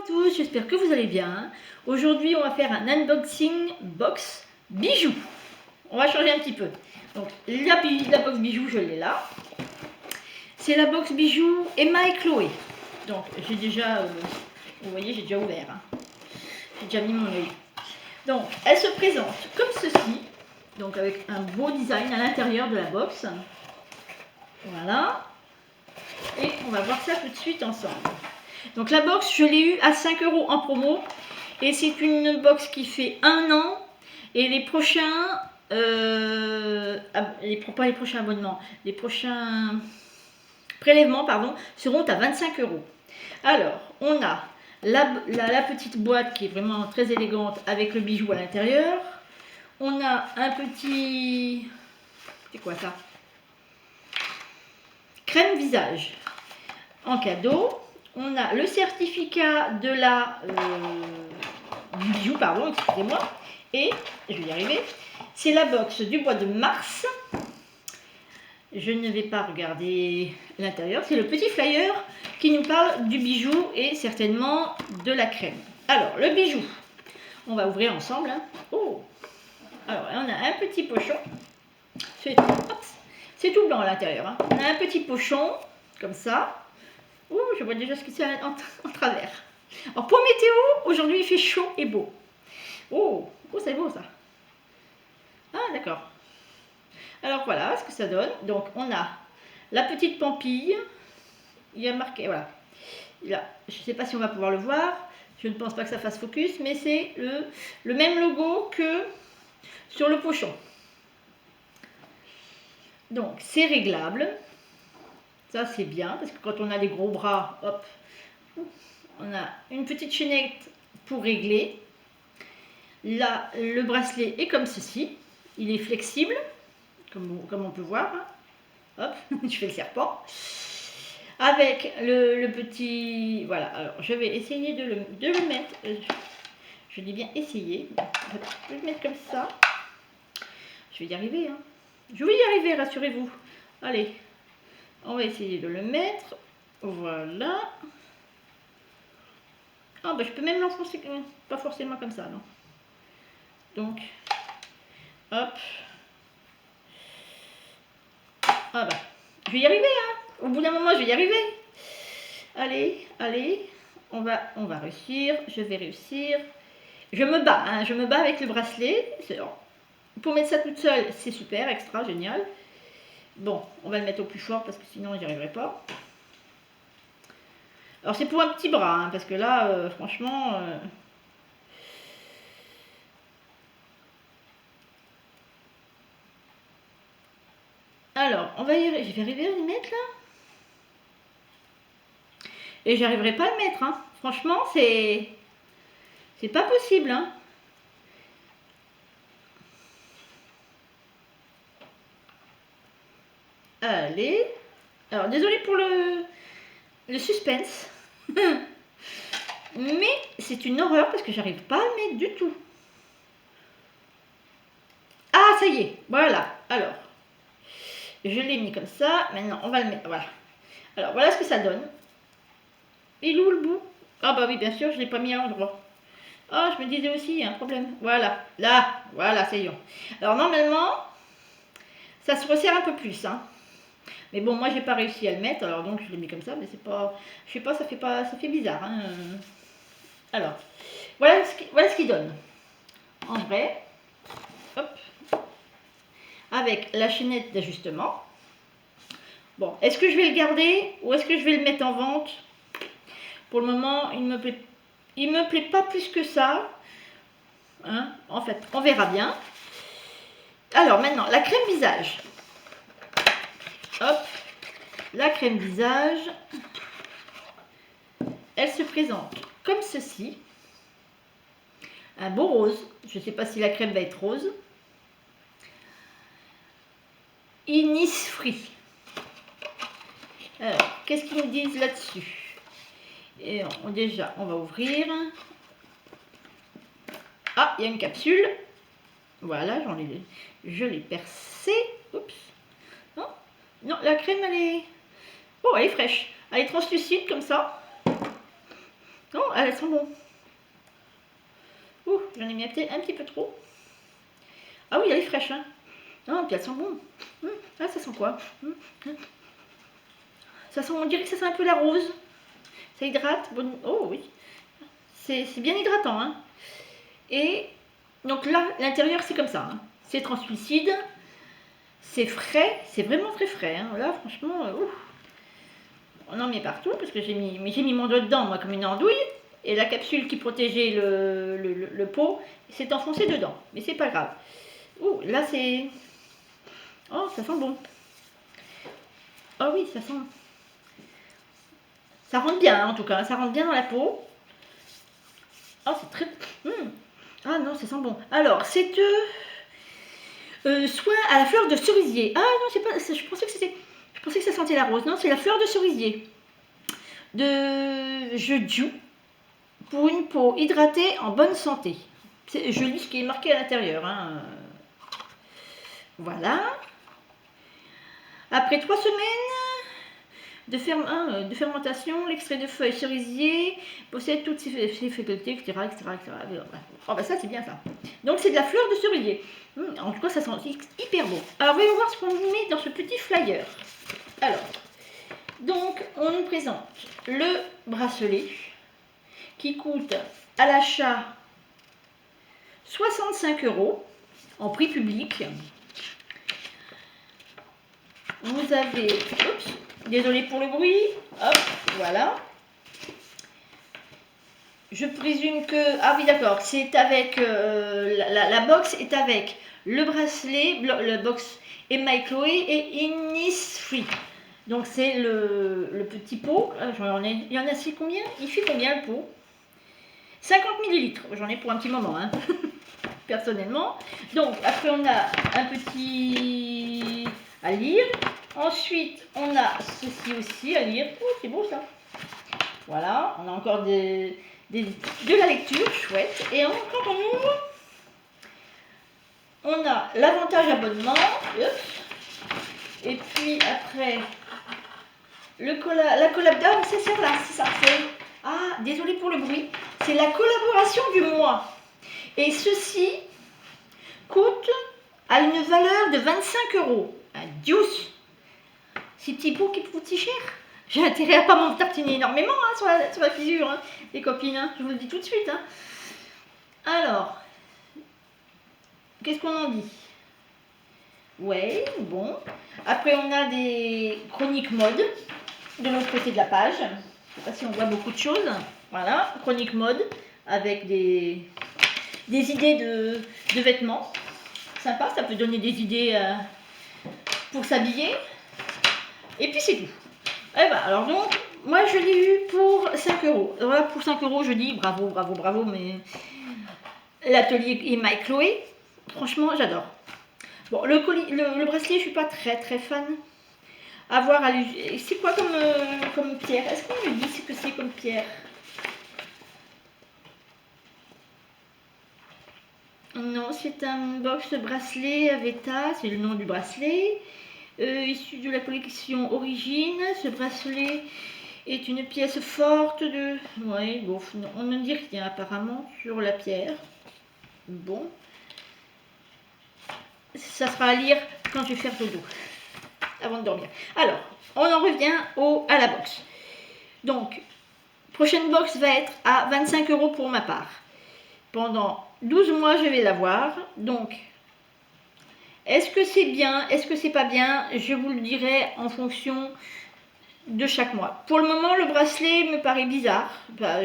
tous, j'espère que vous allez bien. Aujourd'hui, on va faire un unboxing box bijoux. On va changer un petit peu. Donc, la box bijoux, je l'ai là. C'est la box bijoux Emma et Chloé. Donc, j'ai déjà, vous voyez, j'ai déjà ouvert. Hein. J'ai déjà mis mon œil. Donc, elle se présente comme ceci. Donc, avec un beau design à l'intérieur de la box. Voilà. Et on va voir ça tout de suite ensemble. Donc la box, je l'ai eu à 5 € en promo. Et c'est une box qui fait 1 an. Et les prochains... pas les prochains abonnements. Les prochains prélèvements, pardon, seront à 25 €. Alors, on a la petite boîte qui est vraiment très élégante avec le bijou à l'intérieur. On a un petit... C'est quoi ça? Crème visage en cadeau. On a le certificat de du bijou, pardon, excusez-moi. Et, je vais y arriver, c'est la box du mois de mars. Je ne vais pas regarder l'intérieur. C'est le petit flyer qui nous parle du bijou et certainement de la crème. Alors, le bijou, on va ouvrir ensemble. Hein. Oh. Alors, on a un petit pochon. C'est tout blanc à l'intérieur. Hein. On a un petit pochon, comme ça. Ouh, je vois déjà ce qui c'est en travers. Alors pour météo, aujourd'hui il fait chaud et beau. Oh, c'est beau ça. Ah d'accord. Alors voilà ce que ça donne. Donc on a la petite pampille. Il y a marqué, voilà. Là, je ne sais pas si on va pouvoir le voir. Je ne pense pas que ça fasse focus, mais c'est le même logo que sur le pochon. Donc c'est réglable. Ça c'est bien, parce que quand on a des gros bras, hop, on a une petite chaînette pour régler. Là, le bracelet est comme ceci. Il est flexible, comme on peut voir. Hop, je fais le serpent. Avec le petit... Voilà, alors je vais essayer de le mettre. Je dis bien essayer. Je vais le mettre comme ça. Je vais y arriver. Hein. Je vais y arriver, rassurez-vous. Allez, on va essayer de le mettre. Voilà. Ah bah je peux même l'enfoncer, pas forcément comme ça, non. Donc, hop. Ah bah, je vais y arriver, hein. Au bout d'un moment, je vais y arriver. Allez, on va réussir, je vais réussir. Je me bats, hein, je me bats avec le bracelet. Pour mettre ça toute seule, c'est super, extra, génial. Bon, on va le mettre au plus fort parce que sinon, j'y arriverai pas. Alors, c'est pour un petit bras, hein, parce que là, franchement... Alors, je vais arriver à le mettre là. Et j'arriverai pas à le mettre. Hein. Franchement, c'est pas possible. Hein. Allez. Alors, désolé pour le suspense. Mais c'est une horreur parce que j'arrive pas à le mettre du tout. Ah, ça y est. Voilà. Alors, je l'ai mis comme ça. Maintenant, on va le mettre. Voilà. Alors, voilà ce que ça donne. Il est où le bout? Ah bah oui, bien sûr, je ne l'ai pas mis à l'endroit. Ah, je me disais aussi, il y a un problème. Voilà, là, voilà, ça y est. Alors normalement, ça se resserre un peu plus. Hein. Mais bon, moi, j'ai pas réussi à le mettre, alors donc je l'ai mis comme ça, mais c'est pas... Je sais pas, ça fait bizarre. Hein. Alors, voilà ce qu'il donne. En vrai, hop, avec la chaînette d'ajustement. Bon, est-ce que je vais le garder ou est-ce que je vais le mettre en vente? Pour le moment, il me plaît pas plus que ça. Hein, en fait, on verra bien. Alors maintenant, la crème visage. Hop, la crème visage. Elle se présente comme ceci. Un beau rose. Je ne sais pas si la crème va être rose. Innisfree. Alors, qu'est-ce qu'ils nous disent là-dessus? Et déjà, on va ouvrir. Ah, il y a une capsule. Voilà, je l'ai percée. Oups. Non, la crème, elle est... Oh, elle est fraîche. Elle est translucide, comme ça. Oh, elles sont bonnes. Ouh, j'en ai mis peut-être un petit peu trop. Ah oui, elle est fraîche, hein. Non, puis elles sont bonnes. Ah, ça sent quoi? Ça sent, on dirait que ça sent un peu la rose. Ça hydrate. Bon, oh oui. C'est bien hydratant, hein. Et donc là, l'intérieur, c'est comme ça. Hein. C'est translucide. C'est frais. C'est vraiment très frais. Hein. Là, franchement, on en met partout parce que j'ai mis mon doigt dedans, moi, comme une andouille. Et la capsule qui protégeait le pot s'est enfoncée dedans. Mais c'est pas grave. Ouh, là, c'est... Oh, ça sent bon. Oh oui, ça sent... Ça rentre bien, hein, en tout cas. Ça rentre bien dans la peau. Oh, c'est très... Ah non, ça sent bon. Alors, c'est soin à la fleur de cerisier. Ah non, c'est pas... Je pensais que c'était... Je pensais que ça sentait la rose. Non, c'est la fleur de cerisier. De Jeju. Pour une peau hydratée en bonne santé. Je lis ce qui est marqué à l'intérieur. Hein. Voilà. Après 3 semaines de fermentation, l'extrait de feuilles cerisier possède toutes ses facultés, etc. Oh, bah ça, c'est bien ça. Donc, c'est de la fleur de cerisier. En tout cas, ça sent hyper bon. Alors, voyons voir ce qu'on nous met dans ce petit flyer. Alors, donc, on nous présente le bracelet qui coûte à l'achat 65 € en prix public. Vous avez, oups, désolé pour le bruit, hop, voilà. Je présume que, ah oui d'accord, c'est avec, la box est avec le bracelet, le box Emma et Chloé et Innisfree. Donc c'est le petit pot, il y en a c'est combien? Il fait combien le pot? 50 ml, j'en ai pour un petit moment, hein. Personnellement. Donc après on a un petit à lire. Ensuite on a ceci aussi à lire. Oh, c'est beau ça. Voilà, on a encore de la lecture, chouette. Et quand on ouvre, on a l'avantage abonnement. Et puis après la collab d'âme, c'est celle-là, c'est ça. Ah, désolé pour le bruit. C'est la collaboration du mois. Et ceci coûte à une valeur de 25 €. Adios. Ces petits pots qui coûtent si cher. J'ai intérêt à pas m'en tartiner énormément hein, sur la figure, hein, les copines. Hein, je vous le dis tout de suite. Hein. Alors, qu'est-ce qu'on en dit? Ouais, bon. Après, on a des chroniques mode de l'autre côté de la page. Je ne sais pas si on voit beaucoup de choses. Voilà, chronique mode avec des idées de vêtements. Sympa, ça peut donner des idées pour s'habiller. Et puis c'est tout. Et ben, alors donc, moi je l'ai eu pour 5 €. Voilà, pour 5 € je dis bravo, bravo, bravo, mais l'atelier Emma et Chloé, franchement j'adore. Bon, le bracelet, je suis pas très fan. À voir, c'est quoi comme pierre? Est-ce qu'on me dit ce que c'est comme pierre? Non, c'est un box bracelet Aveta, c'est le nom du bracelet. Issu de la collection Origine, ce bracelet est une pièce forte de... Ouais, bon, on ne dit rien apparemment sur la pierre. Bon. Ça sera à lire quand je vais faire dodo, avant de dormir. Alors, on en revient à la box. Donc, prochaine box va être à 25 € pour ma part. Pendant 12 mois, je vais l'avoir. Donc, est-ce que c'est bien? Est-ce que c'est pas bien? Je vous le dirai en fonction de chaque mois. Pour le moment, le bracelet me paraît bizarre. Bah,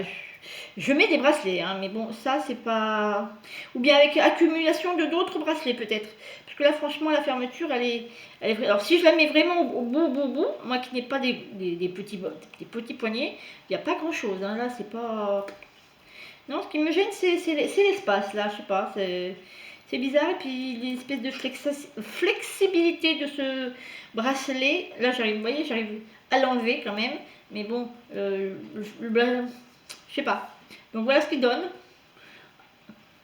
je mets des bracelets, hein, mais bon, ça, c'est pas... Ou bien avec accumulation de d'autres bracelets, peut-être. Parce que là, franchement, la fermeture, elle est... Alors, si je la mets vraiment au bout, moi qui n'ai pas des petits poignets, il n'y a pas grand-chose. Hein. Là, c'est pas... Non, ce qui me gêne, c'est l'espace, là, je sais pas, c'est bizarre. Et puis, l'espèce de flexibilité de ce bracelet, là, vous voyez, j'arrive à l'enlever quand même, mais bon, je sais pas. Donc, voilà ce qu'il donne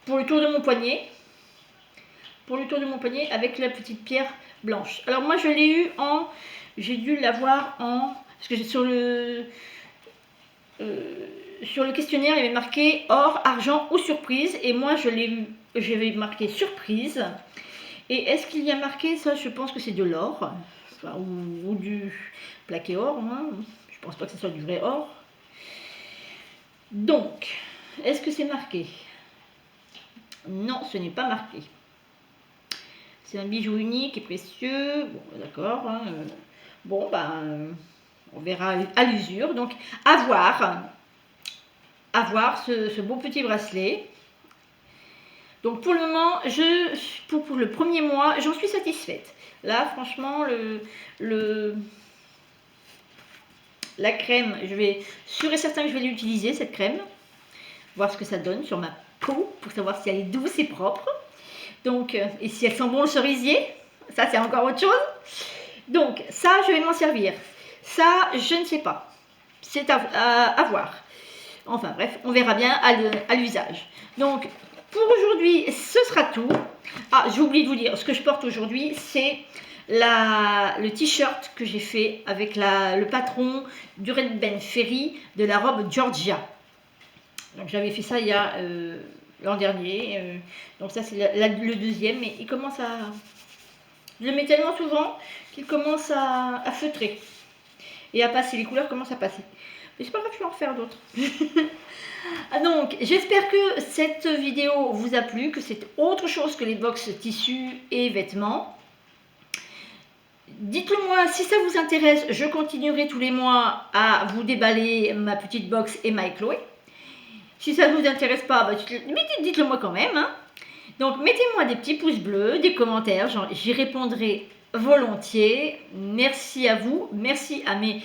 pour le tour de mon poignet. Pour le tour de mon poignet avec la petite pierre blanche. Alors, moi, je l'ai eu j'ai dû l'avoir en... Parce que j'ai sur le... sur le questionnaire, il y avait marqué or, argent ou surprise. Et moi, j'avais marqué surprise. Et est-ce qu'il y a marqué ça? Je pense que c'est de l'or. Ou du plaqué or. Moi. Je pense pas que ce soit du vrai or. Donc, est-ce que c'est marqué? Non, ce n'est pas marqué. C'est un bijou unique et précieux. Bon, d'accord. Hein. Bon, ben, on verra à l'usure. Donc, à voir ce beau petit bracelet. Donc, pour le moment, pour le premier mois, j'en suis satisfaite. Là, franchement, la crème, je vais sûr et certain que je vais l'utiliser, cette crème. Voir ce que ça donne sur ma peau, pour savoir si elle est douce et propre. Donc, et si elle sent bon le cerisier, ça c'est encore autre chose. Donc, ça, je vais m'en servir. Ça, je ne sais pas. C'est à voir. Enfin bref, on verra bien à l'usage. Donc, pour aujourd'hui, ce sera tout. Ah, j'ai oublié de vous dire, ce que je porte aujourd'hui, c'est le t-shirt que j'ai fait avec le patron du Red Ben Ferry de la robe Georgia. Donc, j'avais fait ça il y a l'an dernier. Donc, ça, c'est le deuxième. Mais il commence à... Je le mets tellement souvent qu'il commence à feutrer. Et à passer. Les couleurs commencent à passer. Mais c'est pas grave, je vais en refaire d'autres. Donc, j'espère que cette vidéo vous a plu, que c'est autre chose que les box tissus et vêtements. Dites-le moi si ça vous intéresse, je continuerai tous les mois à vous déballer ma petite box Emma et Chloé. Si ça ne vous intéresse pas, bah, dites-le moi quand même. Hein. Donc, mettez-moi des petits pouces bleus, des commentaires, j'y répondrai volontiers. Merci à vous, merci à mes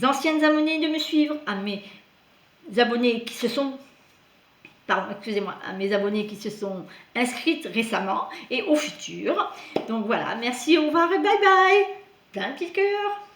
anciennes abonnées de me suivre, à mes abonnés qui se sont... Pardon, excusez-moi, à mes abonnés qui se sont inscrites récemment et au futur. Donc voilà, merci, au revoir et bye bye. Plein de petits cœurs.